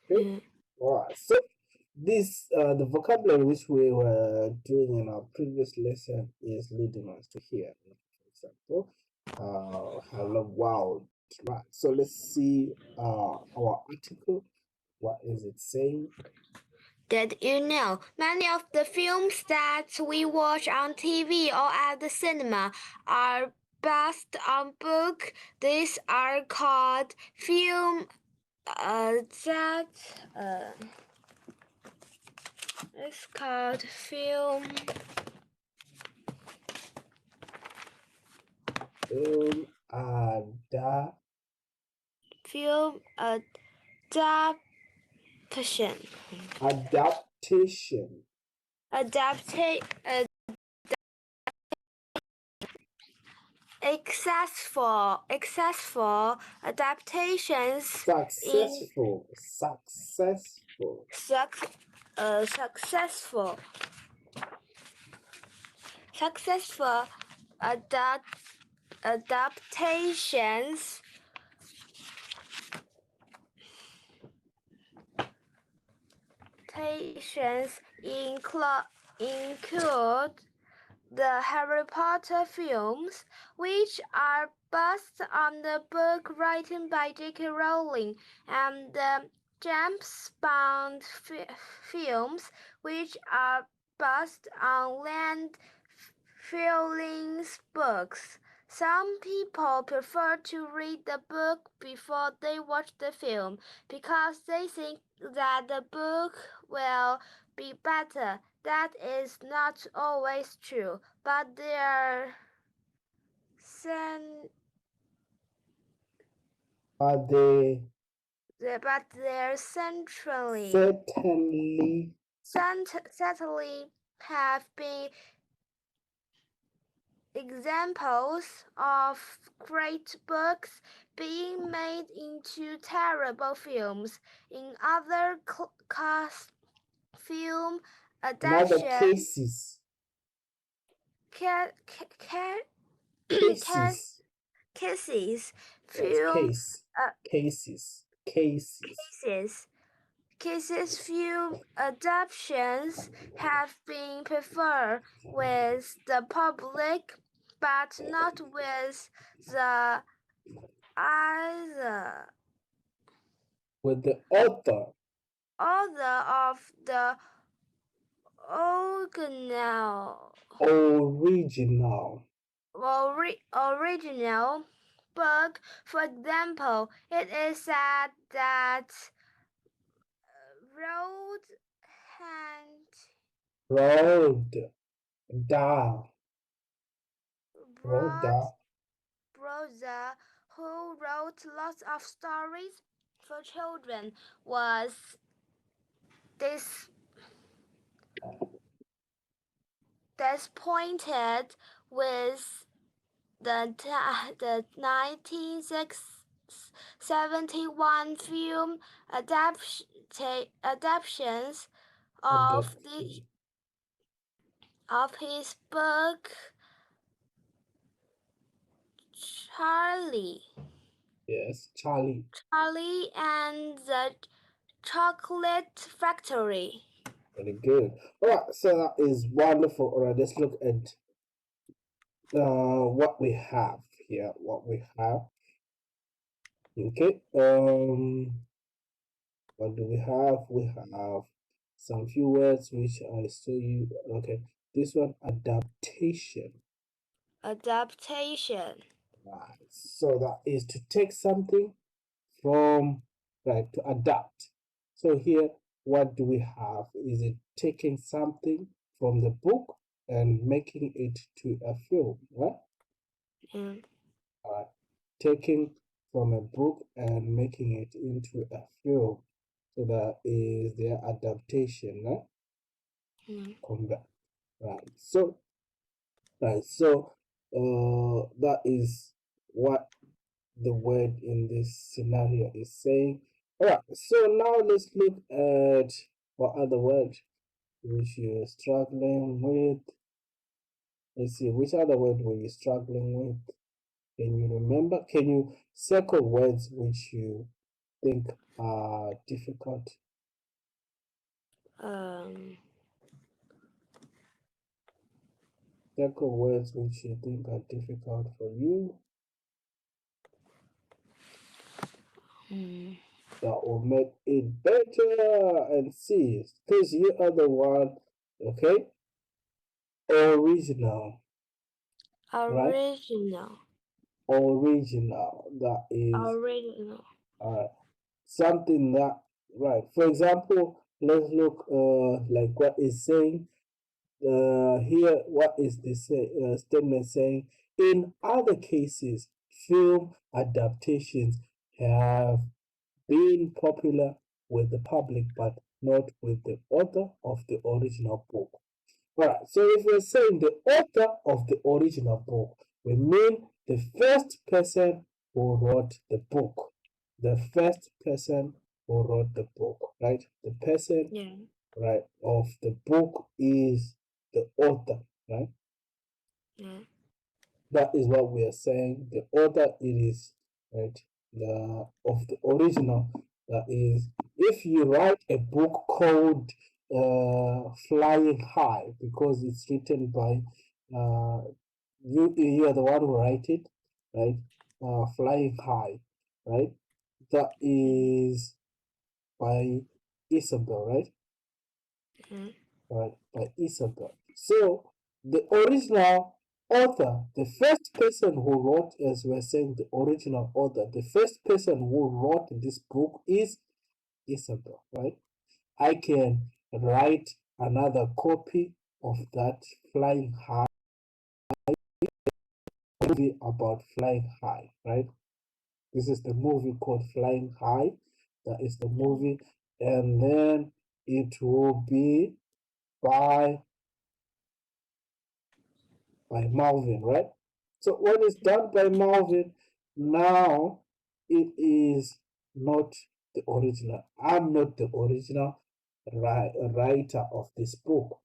Okay. All right. So this the vocabulary which we were doing in our previous lesson is leading us to here. For example, hello world. Right. So let's see our article. What is it saying? Did you know many of the films that we watch on TV or at the cinema are based on book? These are called film that it's called Ada film adaptation. adaptation. Adapta successful adaptations in Successful. successful adaptations include the Harry Potter films, which are based on the book written by J.K. Rowling, and the James Bond films, which are based on Ian Fielding's books. Some people prefer to read the book before they watch the film because they think that the book will be better. That is not always true, but their Are they certainly have been examples of great books being made into terrible films. In other film in other adaptations, cases cases, yes film cases film adaptations have been preferred with the public, but not with the other with the author of the original original book. For example, it is said that Roald Dahl Rhoda brother, who wrote lots of stories for children, was disappointed with the 1971 film adaptations of his book Charlie and the Chocolate Factory. very good. All right, so that is wonderful. All right, let's look at what we have here. Okay. What do we have? We have some few words which I show you. Okay, this one adaptation. Adaptation. Right. So that is to take something from right to adapt. So here, what do we have? Is it taking something from the book and making it to a film, right? Mm. Taking from a book and making it into a film. So that is their adaptation, right? Combat. Right. So that is what the word in this scenario is saying. All right. So now let's look at what other word which you're struggling with. Let's see, which other word were you struggling with? Can you remember? Can you circle words which you think are difficult? Think of words which you think are difficult for you that will make it better and see. Because you are the one, okay? Original, right? Original. Original. That is Original. something that, right? For example, let's look like what is saying here. What is this statement saying? In other cases, film adaptations have been popular with the public, but not with the author of the original book. All right, so if we're saying the author of the original book, we mean the first person who wrote the book. The first person who wrote the book, right? The person, Yeah. right, of the book is the author, right? Yeah. That is what we are saying. The author it is, right? The of the original. That is, if you write a book called Flying High, because it's written by you are the one who write it, right? Flying High, right? That is by Isabel, right? Yeah. Right, by Isabel. So the original author, the first person who wrote, as we're saying, the original author, the first person who wrote this book is Isabel, right? I can write another copy of that Flying High movie about Flying High, right? This is the movie called Flying High. That is the movie, and then it will be by Malvin, right? So when it's done by Malvin, now it is not the original. I'm not the original writer of this book,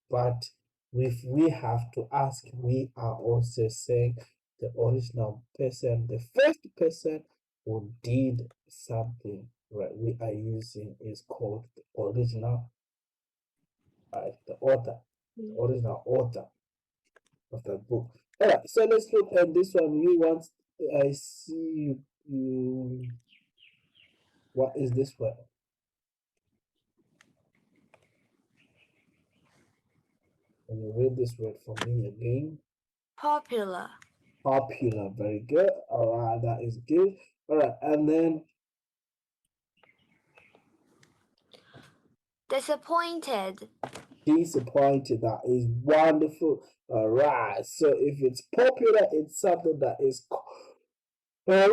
but if we have to ask, we are also saying the original person, the first person who did something, right? We are using is called the original, right? The author, the original author of that book. All right, so let's look at this one. You want, I see you. What is this one? Can you read this word for me again? Popular. Popular, very good. All right, that is good. All right, and then Disappointed. disappointed. That is wonderful. All right, so if it's popular, it's something that is for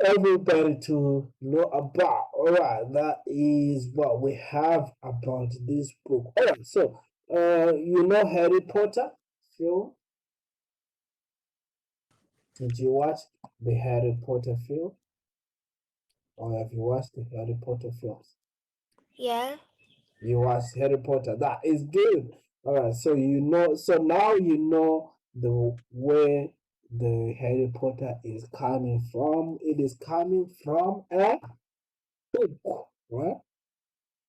everybody to know about. All right, that is what we have about this book. All right, so you know Harry Potter film? Did you watch the Harry Potter film, or have you watched the Harry Potter films? Yeah. You watched Harry Potter. That is good. All right, so you know. So now you know the where the Harry Potter is coming from. It is coming from a book, right?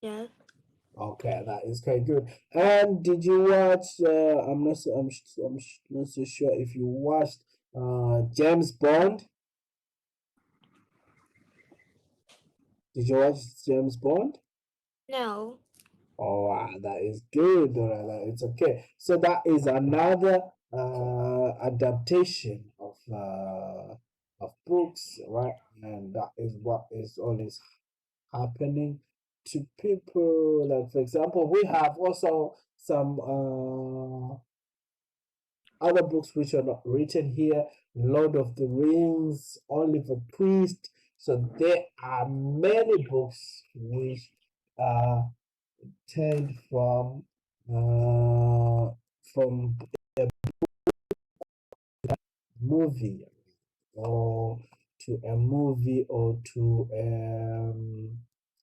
Yeah. Okay, that is quite good. And did you watch? I'm not so sure if you watched James Bond. Did you watch James Bond? No. Oh, wow, that is good. All right, it's okay. So that is another adaptation of books, right? And that is what is always happening to people. Like for example, we have also some other books which are not written here. Lord of the Rings, Oliver Twist. So there are many books which are turned from movie or to a movie or to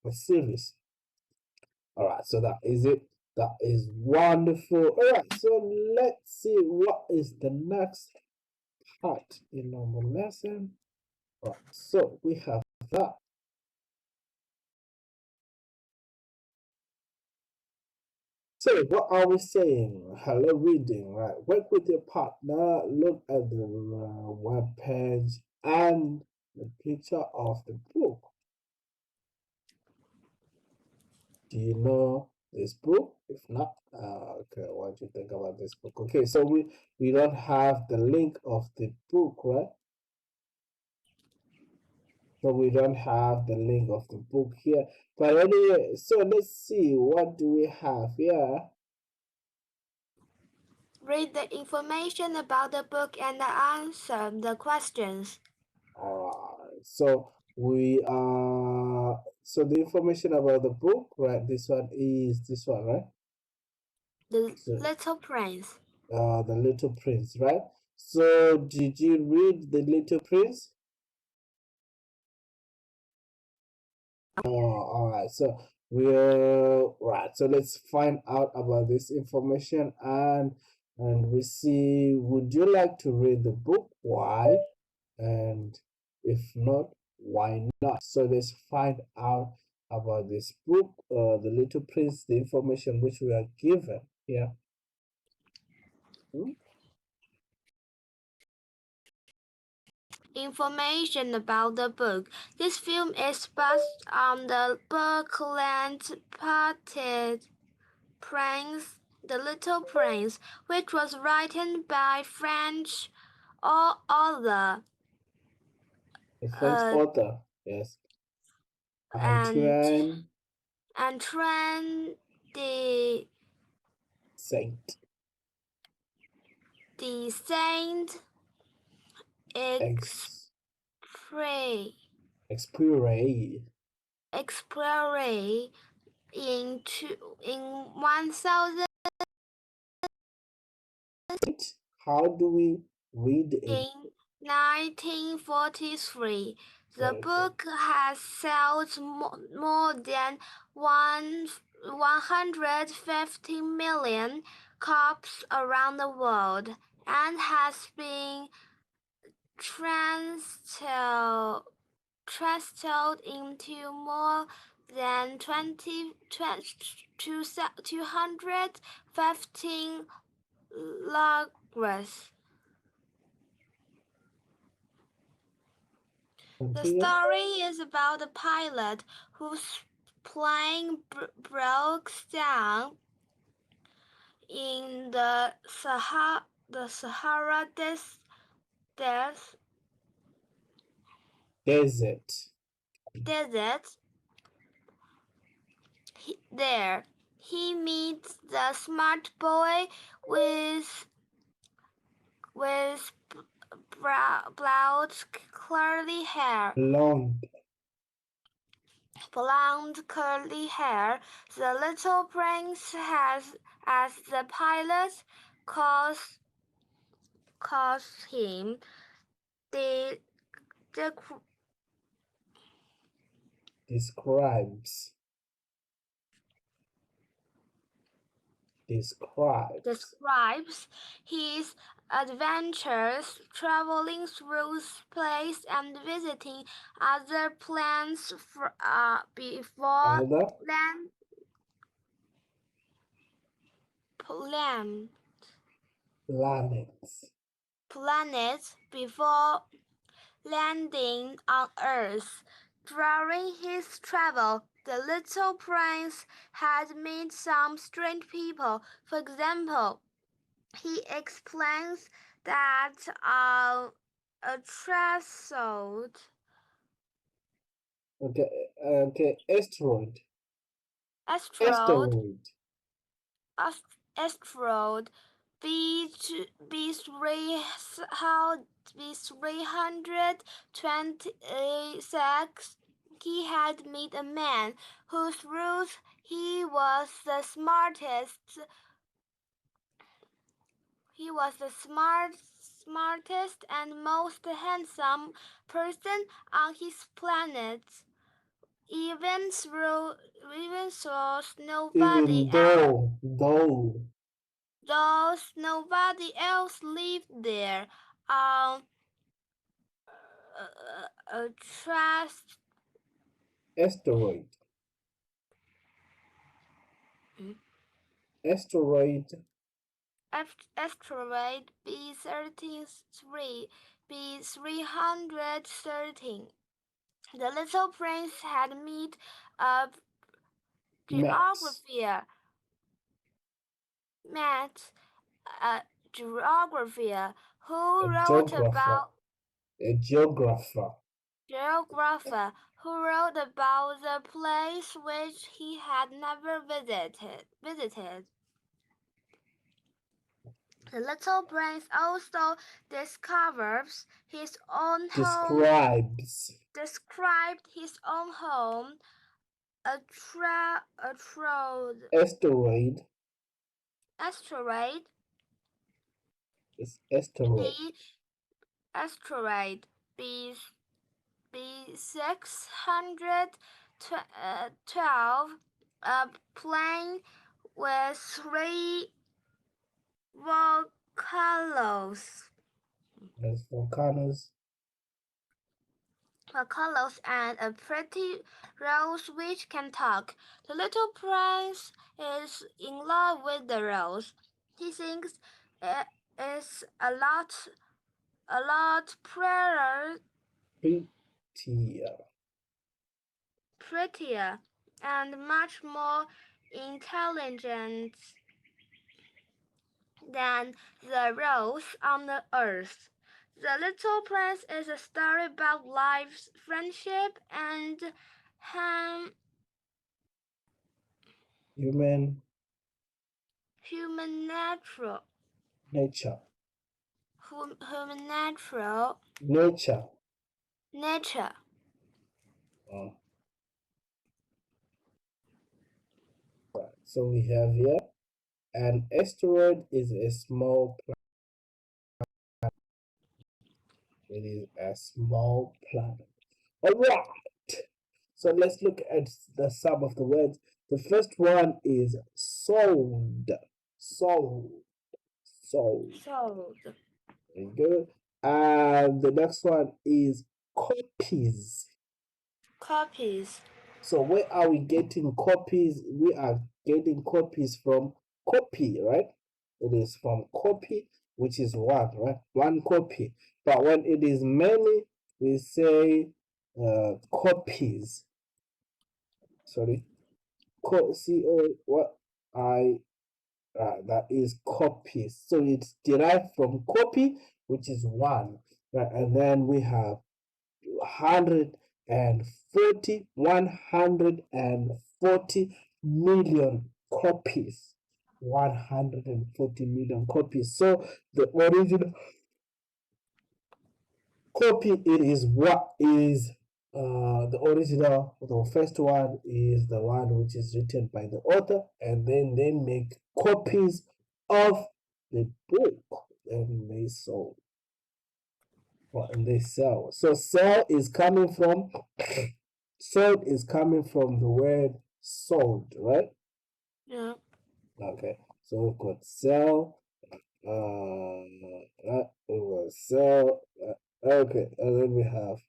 a series. All right, so that is it. That is wonderful. All right, so let's see what is the next part in our lesson. All right, so we have that. So what are we saying? Hello reading, right? Work with your partner, look at the web page and the picture of the book. Do you know this book? If not, okay, what do you think about this book? Okay, so we don't have the link of the book, right? So we don't have the link of the book here. But anyway, so let's see, what do we have here? Read the information about the book and answer the questions. Alright, so we so the information about the book, right? This one is this one, right? The So Little Prince. the Little Prince, right? So did you read the Little Prince? All right. So we'll right. So let's find out about this information and we see. Would you like to read the book? Why? And if not, why not? So let's find out about this book, The Little Prince, the information which we are given here. Hmm? Information about the book. This film is based on the book Land Parted Prince, The Little Prince, which was written by French author The French author, yes, Antoine Antoine de Saint Saint Ex Exprès Exprès in 1000 How do we read it? in 1943. The Very good. book has sold more than 150 million copies around the world and has been translated into more than 215 languages. The story is about a pilot whose plane broke down in the Sahara Desert. desert. There, he meets the smart boy with blonde curly hair. Blonde curly hair. The little prince has, as the pilot calls him, the Describes his adventures traveling through space and visiting other planets before other planets before landing on Earth. During his travel, the little prince had met some strange people. For example, he explains that a threshold okay, asteroid asteroid asteroid asteroid B326 he had met a man whose rules he was the smartest and most handsome person on his planet. Even though even nobody else lived there. A trust asteroid Asteroid Asteroid B33, B313. The little prince had met a Max. geographer, met a geographer A who wrote geographer. about A geographer. geographer who wrote about the place which he had never visited. The little prince also discovers his own home, described his own home, a Asteroid. asteroid, It's asteroid. B asteroid B B612, a plane with three volcanoes. There's volcanoes. Volcanoes and a pretty rose which can talk. The little prince is in love with the rose. He thinks it is a lot prettier and much more intelligent than the rose on the earth. The Little Prince is a story about life's friendship and Human human natural nature. human natural Nature. nature. Oh, right. So we have here an asteroid is a small planet. It is a small planet. All right. So let's look at the sum of the words. The first one is sold. Sold. Sold. Sold. Very good. And the next one is copies. Copies. So where are we getting copies? We are getting copies from copy, right? It is from copy, which is one, right? One copy. But when it is many, we say copies. Sorry. C-O, what I, that is copies. So it's derived from copy, which is one, right? And then we have 140 million copies. 140 million copies. So the original copy, it is what is the original. The first one is the one which is written by the author, and then they make copies of the book and they sold. And they sell. So sell is coming from sold is coming from the word sold, right? Yeah. Okay. So we've got sell. We will sell. Okay, and then we have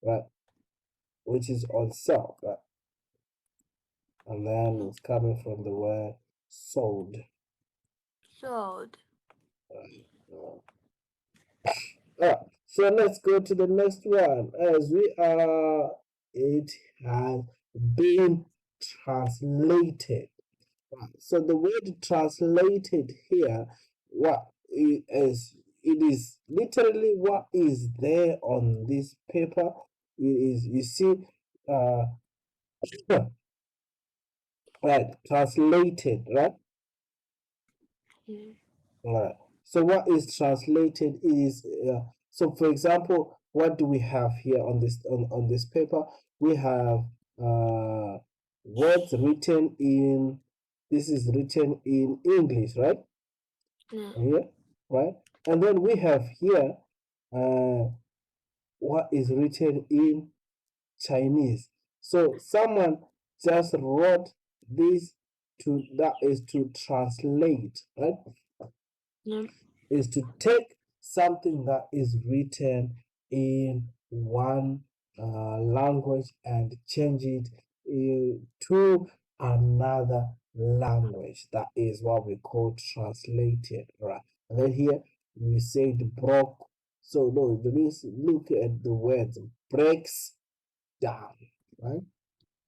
right, which is on sell, right? And then it's coming from the word sold. Sold. So let's go to the next one. As we are, it has been translated. So the word translated here, what is it is literally what is there on this paper. It is, you see, right, translated, right? Mm. Right. So what is translated is so for example, what do we have here on this paper? We have words written in, this is written in English, right? Yeah. Here, right? And then we have here what is written in Chinese. So someone just wrote this to, that is to translate, right? Yeah. Is to take something that is written in one language and change it to another language. That is what we call translated, right? And then here we say the broke. So no, please look at the words breaks down, right?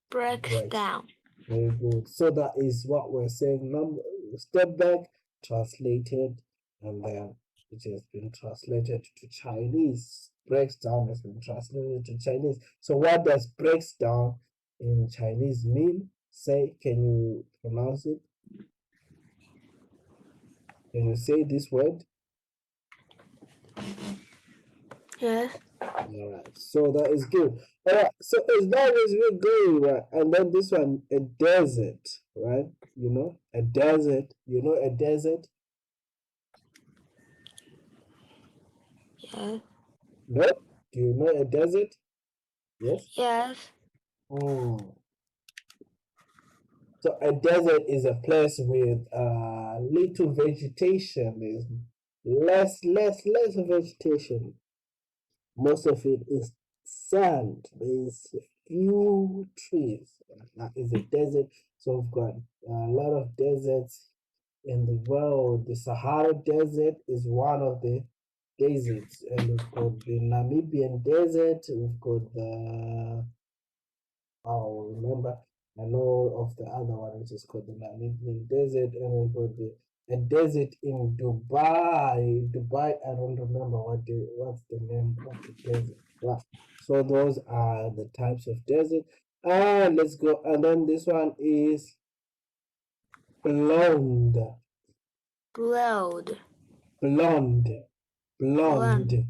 Breaks Breaks. down. Very good. So that is what we're saying. Number step back, translated, and then it has been translated to Chinese. Breaks down has been translated to Chinese. So what does breaks down in Chinese mean? Say, can you pronounce it? Can you say this word? Yes. Alright, so that is good. Alright, so as long as we're going, right, and then this one, a desert, right? You know, a desert. You know a desert? Yes. No? Do you know a desert? Yes? Yes. So a desert is a place with little vegetation. There's less vegetation. Most of it is sand. There's a few trees. That is a desert. So we've got a lot of deserts in the world. The Sahara Desert is one of the deserts, and we've got the Namibian Desert. We've got the I'll remember. I know of the other one, which is called the Namibian Desert, and we've got a desert in Dubai. Dubai, I don't remember what's the name of the desert. Yeah. So those are the types of desert. And let's go. And then this one is blonde. Blonde. Blonde. Blonde.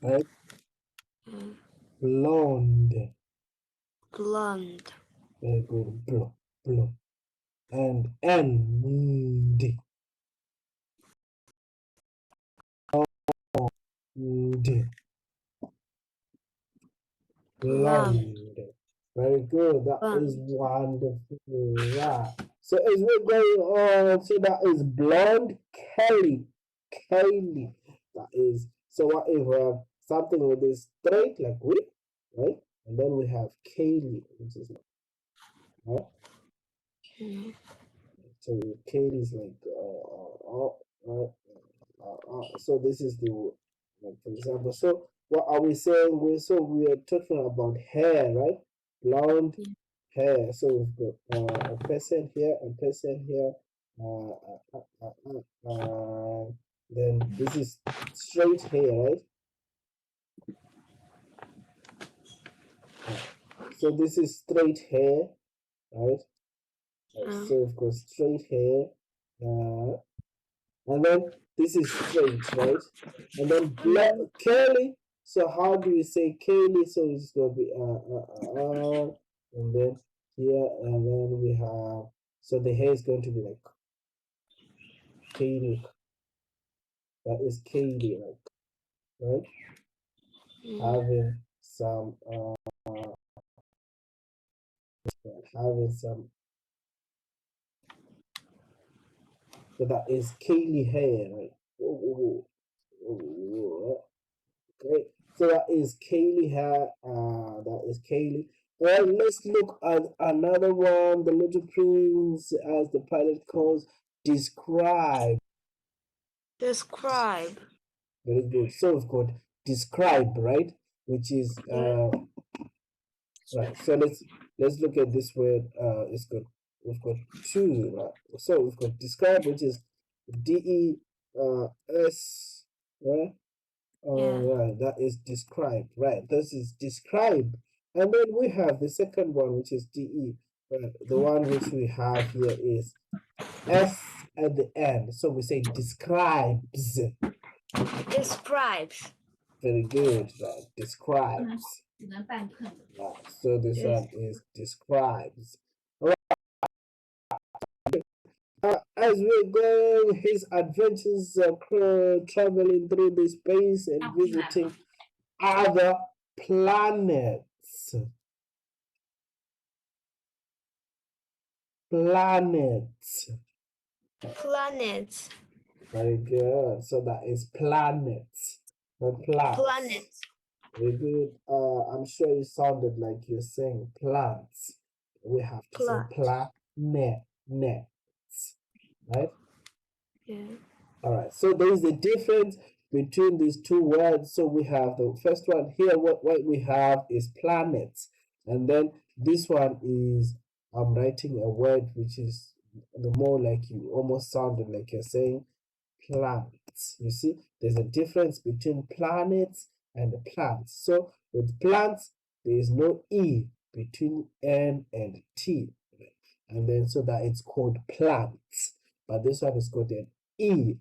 Right? Blonde. Blonde. Very good. Blonde. And end. Blonde. Very good. That is wonderful. Right. So as we're going on, so that is blonde Kelly. Kelly. That is so what if we have something with this straight like we, right? And then we have Kaylee, which is right. So Kaylee is like so this is the like for example. So what are we saying? We are talking about hair, right? Blonde hair. So we've got a person here, a person here. Then this is straight hair, right? So this is straight hair, right? So we've got straight hair. And then this is straight, right? And then curly. So how do we say curly? So it's gonna be and then here, and then we have. So the hair is going to be like curly. That is curly, like right? Having some having some. So that is curly hair, right? Okay, so that is Kaylee hair. That is Kaylee. Well, let's look at another one. The Little Prince, as the pilot calls, describe. Describe. Very good. So we've got describe, right? Which is right. So let's look at this word. It's got we've got two, right? So we've got describe, which is DES, right? Right, that is describe. Right, this is describe. And then we have the second one, which is DE. Right, the one which we have here is S at the end. So we say describes. Describes. Very good, right? Describes. Right, so this one is describes. As we go, his adventures traveling through the space and visiting other planets. Planets. Planets. Very good. So that is planets. Not plants. Planets. Very good. I'm sure you sounded like you're saying plants. we have to say planets, right? Yeah. All right, so there is a difference between these two words. So we have the first one here, what we have is planets, and then this one is I'm writing a word which is the more like you almost sounded like you're saying plants. You see, there's a difference between planets and plants. So with plants, there is no E between N and T. And then so that it's called plants. But this one is called an E.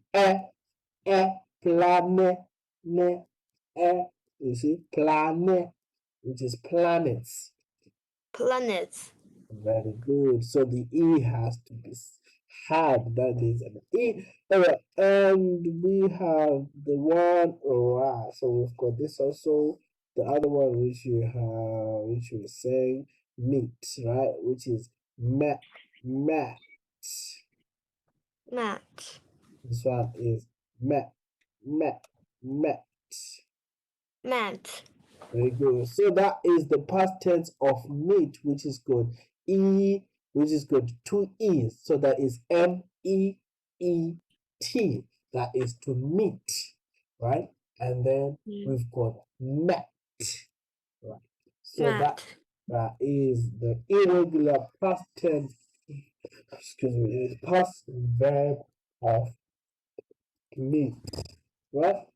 Planet, ne, you see, planet, which is planets. Planets. Very good. So the E has to be had. That is an E. All right. And we have the one. Oh, wow. So we've got this also. The other one which you have, which you were saying, meat, right? Which is mat. Mat. Mat. This one is mat. Mat. Mat. Mat. Very good. So that is the past tense of meet, which is good. E, which is good. Two E's. So that is MEET. That is to meet, right? And then we've got met, right? So that is the irregular past tense, excuse me, past verb of meet, right?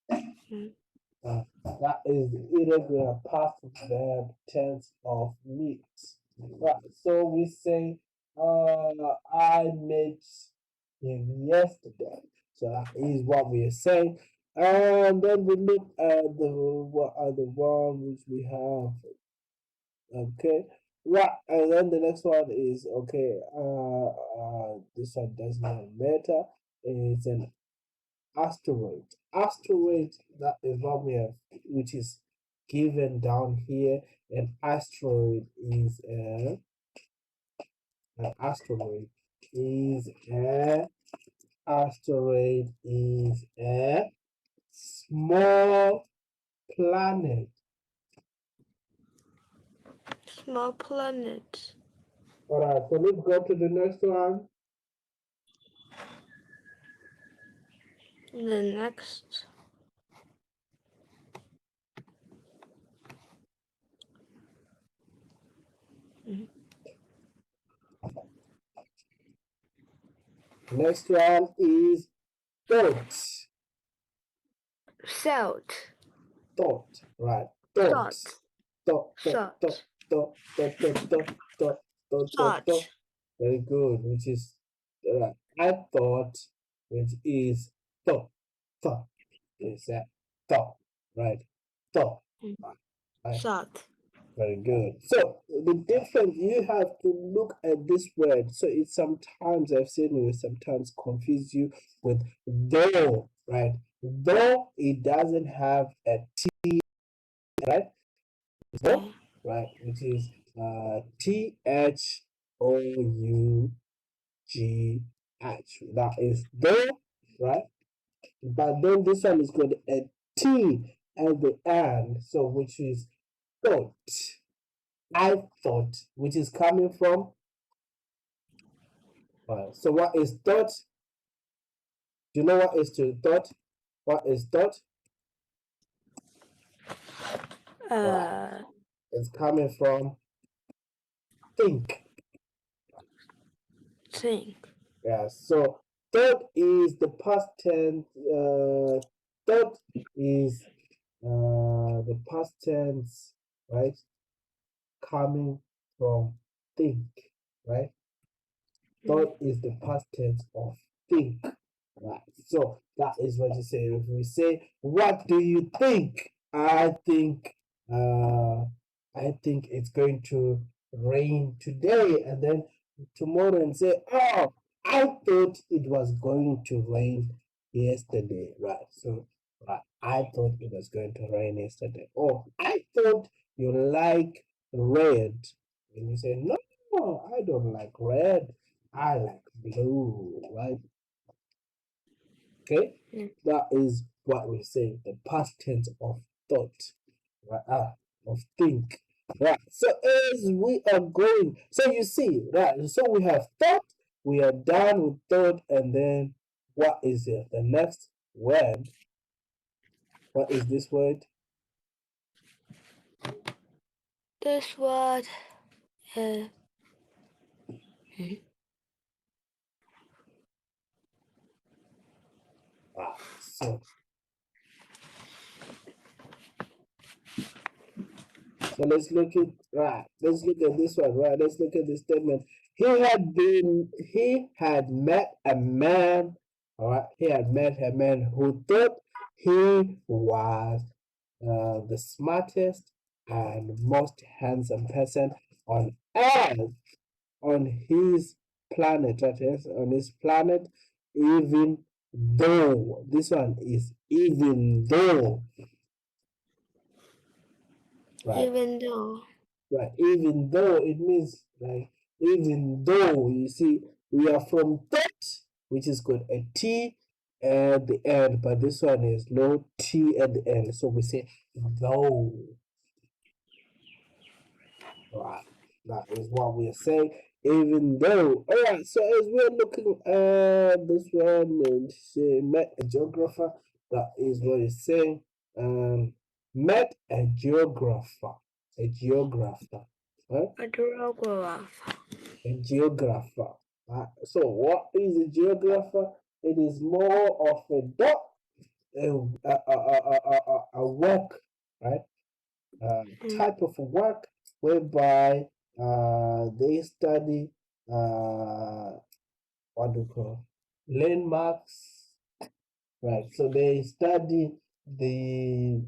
That is the irregular past verb tense of meet. Right. So we say, I met him yesterday. So that is what we are saying. And then we look at what are the ones which we have. Okay. Right. And then the next one is okay. This one does not matter. It's an asteroid. Asteroid, that is what we have, which is given down here. An asteroid is an asteroid is a small planet. Small planet. All right, so let's go to the next one. The next. Next one is thought. Thought. Thought, right? Thought. Thought. Very good, which is I thought, which is thought. Thought is that thought, right? Thought. Right? Thought. Very good. So the difference, you have to look at this word. So it's sometimes I've seen you sometimes confuse you with though, right? Though it doesn't have a T, right? Though, right? Which is THOUGH. That is though, right? But then this one is got a T at the end, so which is thought. I thought, which is coming from. So what is thought? Do you know what is to thought? What is thought? It's coming from think. Think. Yeah. So thought is the past tense. Thought is the past tense, right? Coming from think, right? Thought is the past tense of think, right? So that is what you say. If we say, "What do you think?" I think it's going to rain today, and then tomorrow and say, "Oh, I thought it was going to rain yesterday," right? So, right, I thought it was going to rain yesterday. Or I thought you like red, and you say, "No, I don't like red. I like blue," right? Okay, that is what we say, the past tense of thought, right? Of think. Right. So as we are going, so you see, right? So we have thought, we are done with thought, and then what is it? The next word. What is this word? This word is Right. So let's look at right. Let's look at this one. Right. Let's look at this statement. He had met a man. All right. He had met a man who thought he was the smartest and most handsome person on earth, on his planet, right? Yes, on his planet, even though this one is even though, right? even though. Right, even though it means like even though you see we are from that, which is got a T at the end, but this one is no T at the end, so we say though. Right, that is what we are saying. Even though, all right. So as we're looking at this one, and she met a geographer. That is what it's saying. Met a geographer, a geographer. Right? A geographer. A geographer. So what is a geographer? It is more of a dot, a work, right? Type of work whereby they study what do you call landmarks, right? So they study the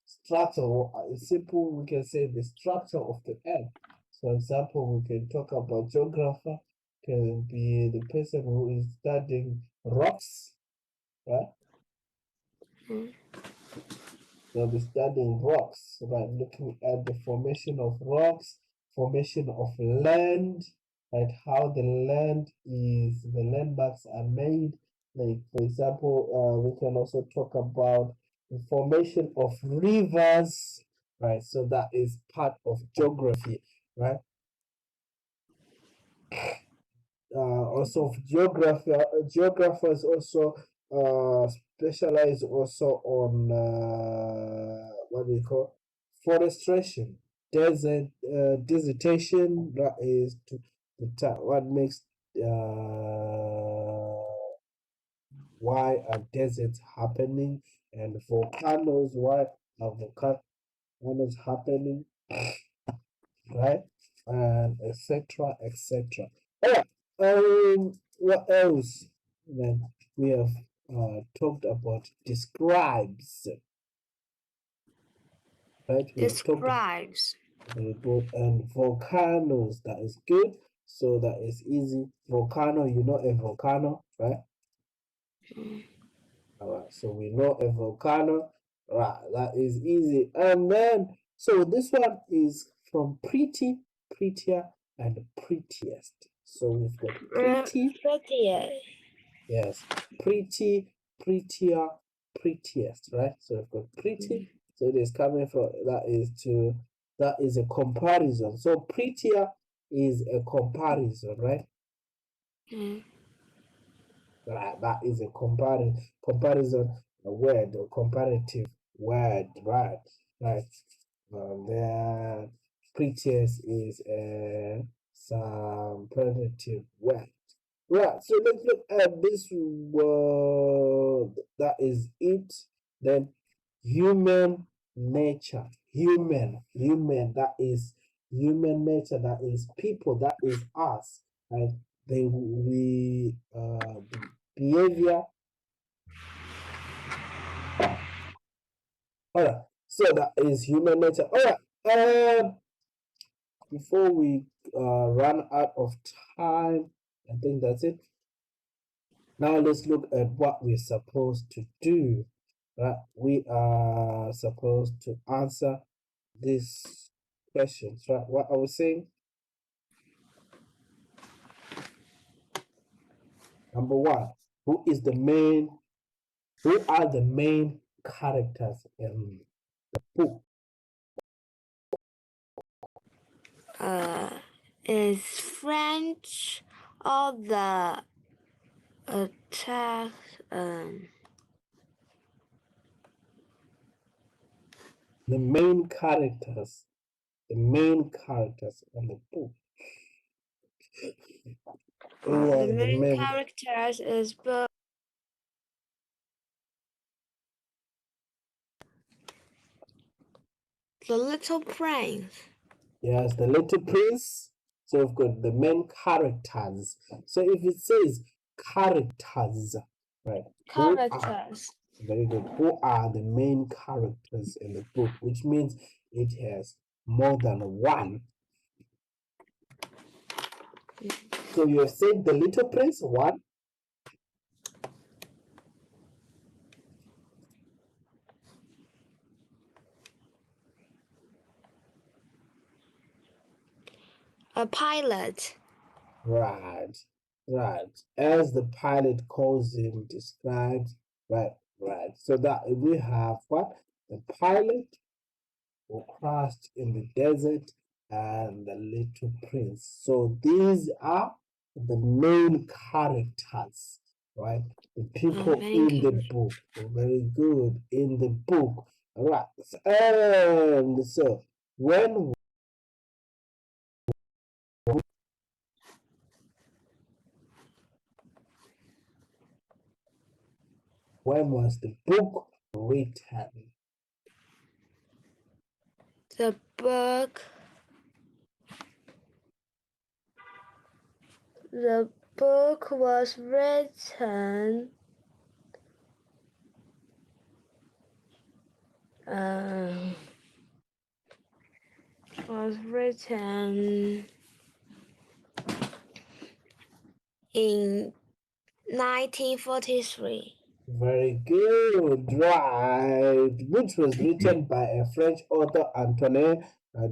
structure. Simple, we can say the structure of the earth. For example, we can talk about geographer can be the person who is studying rocks, right? They'll be studying rocks, right? Looking at the formation of rocks, formation of land, right? How the land is, the landmarks are made. Like, for example, we can also talk about the formation of rivers, right? So that is part of geography, right? Also geographers also specialize also on what we call forestation, desertation. That is to what makes why are deserts happening, and volcanoes, why are volcanoes happening, right? And etc. etc. Alright, what else? Then we have talked about describes, right? We have talked Describes. about and volcanoes. That is good. So that is easy. Volcano, you know a volcano, right? Alright, so we know a volcano. Right, that is easy. And then, so this one is from pretty, prettier, and prettiest. So we've got pretty, Prettier. yes, pretty, prettier, prettiest, right? So we've got pretty. So it is coming from that is a comparison. So prettier is a comparison, right? Right, that is a comparison a word or comparative word, right? Right. Then prettiest is a superlative word. Right, so let's look at this word. That is it. Then human nature. That is human nature. That is people. That is us. Right? We behavior. Alright, so that is human nature. Alright, before we run out of time, I think that's it. Now let's look at what we're supposed to do. Right? We are supposed to answer these questions. Right? What I was saying. Number one, who are the main characters in the book? is French or the attack the main characters in the book. the main characters is both The Little Prince. Yes, the Little Prince. So we've got the main characters. So if it says characters, right? Characters. Very good. Who are the main characters in the book? Which means it has more than one. So you have said the Little Prince, one. A pilot. Right. As the pilot calls him, describes. Right. So that we have what? The pilot who crashed in the desert and the Little Prince. So these are the main characters, right? The people in the book. Very good. In the book. All right. And so when was the book written? The book was written in 1943. Very good, right. Which was written by a French author, Antoine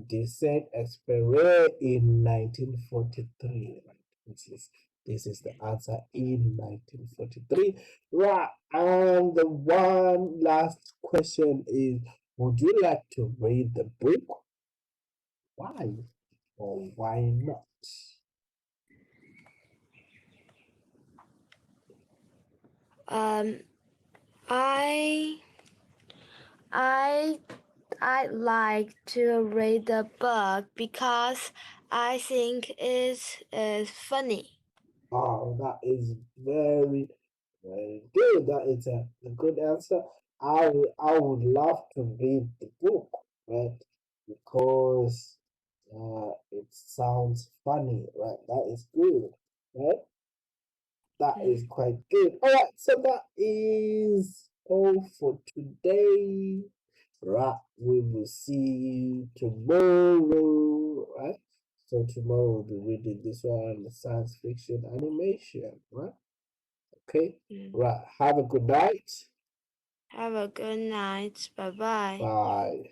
de Saint-Exupéry in 1943. This is the answer in 1943. Right, and the one last question is, would you like to read the book? Why or why not? I like to read the book because I think it is funny. Oh, that is very, very good. That is a good answer. I would love to read the book, right? Because it sounds funny, right? That is good, right? That is quite good. All right, so that is all for today. Right, we will see you tomorrow, right? So tomorrow we'll be reading this one, the science fiction animation, right? Okay, right. Have a good night. Have a good night. Bye-bye. Bye.